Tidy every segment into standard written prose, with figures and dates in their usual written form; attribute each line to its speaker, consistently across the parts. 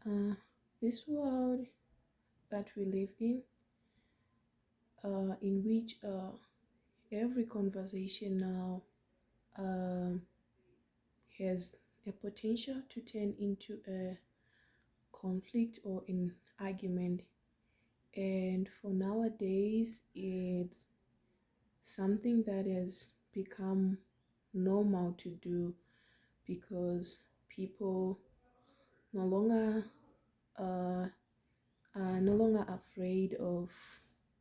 Speaker 1: Uh, this world that we live in which every conversation now um has a potential to turn into a conflict or an argument. And for nowadays, it's something that has become normal to do because people no longer uh, are no longer afraid of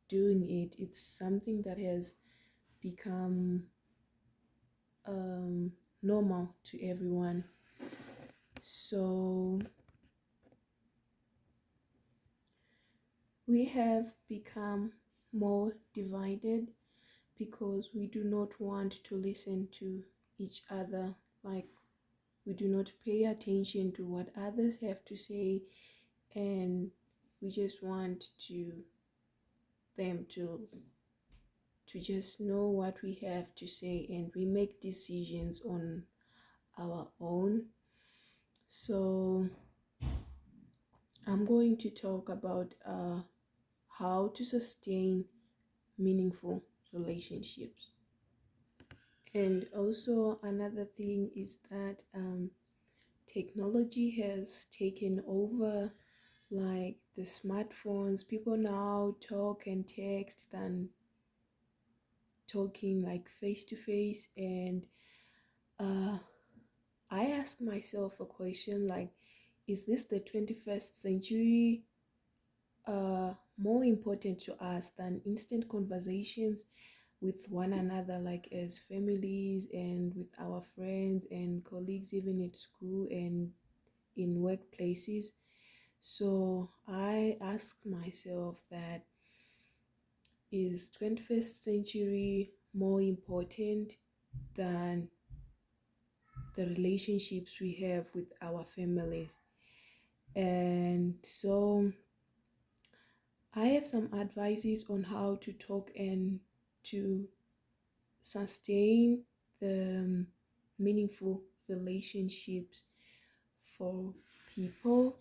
Speaker 1: doing it. It's something that has become um, normal to everyone. So we have become more divided because we do not want to listen to each other. Like, we do not pay attention to what others have to say, and we just want them to just know what we have to say, and we make decisions on our own. So I'm going to talk about how to sustain meaningful relationships. And also, another thing is that technology has taken over, like the smartphones. People now talk and text than talking like face to face. And uh, I ask myself a question like, is this the 21st century more important to us than instant conversations with one another, like as families and with our friends and colleagues, even at school and in workplaces? So I ask myself that, is 21st century more important than the relationships we have with our families? And so I have some advices on how to talk and to sustain the meaningful relationships for people.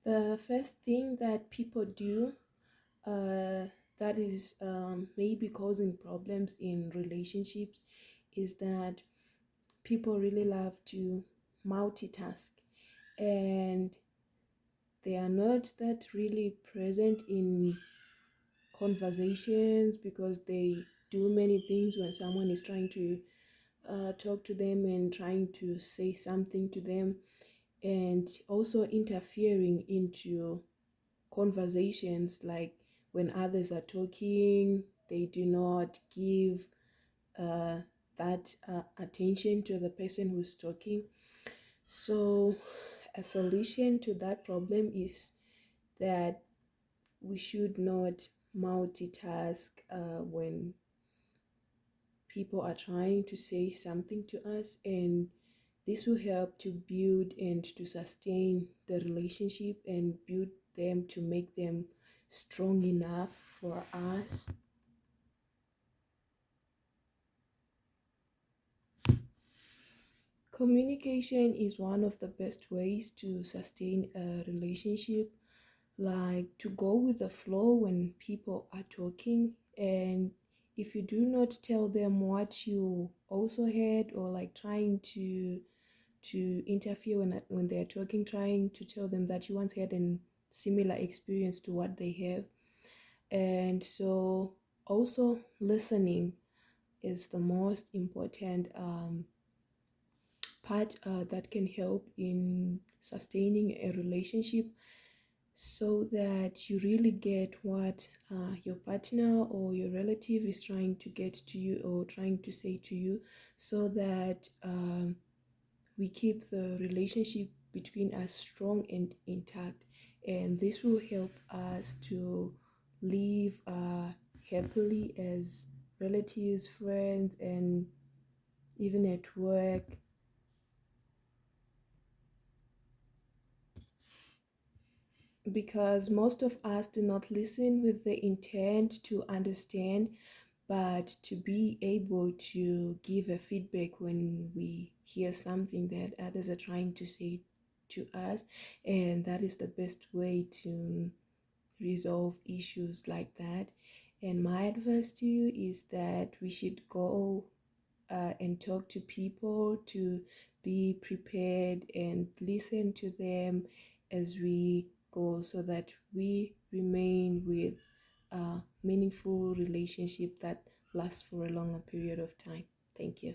Speaker 1: The first thing that people do that is maybe causing problems in relationships is that people really love to multitask, and they are not that really present in conversations because they do many things when someone is trying to talk to them and trying to say something to them, and also interfering into conversations. Like when others are talking, they do not give uh, that attention to the person who's talking. So a solution to that problem is that we should not multitask when people are trying to say something to us, and this will help to build and to sustain the relationship and build them to make them strong enough for us. Communication is one of the best ways to sustain a relationship, like to go with the flow when people are talking. And if you do not tell them what you also heard, or like trying to interfere when they're talking, trying to tell them that you once had a similar experience to what they have. And so also listening is the most important part that can help in sustaining a relationship, so that you really get what your partner or your relative is trying to get to you or trying to say to you, so that we keep the relationship between us strong and intact. And this will help us to live happily as relatives, friends, and even at work. Because most of us do not listen with the intent to understand, but to be able to give a feedback when we hear something that others are trying to say to us, and that is the best way to resolve issues like that. And my advice to you is that we should go and talk to people, to be prepared and listen to them as we go, so that we remain with a meaningful relationship that lasts for a longer period of time. Thank you.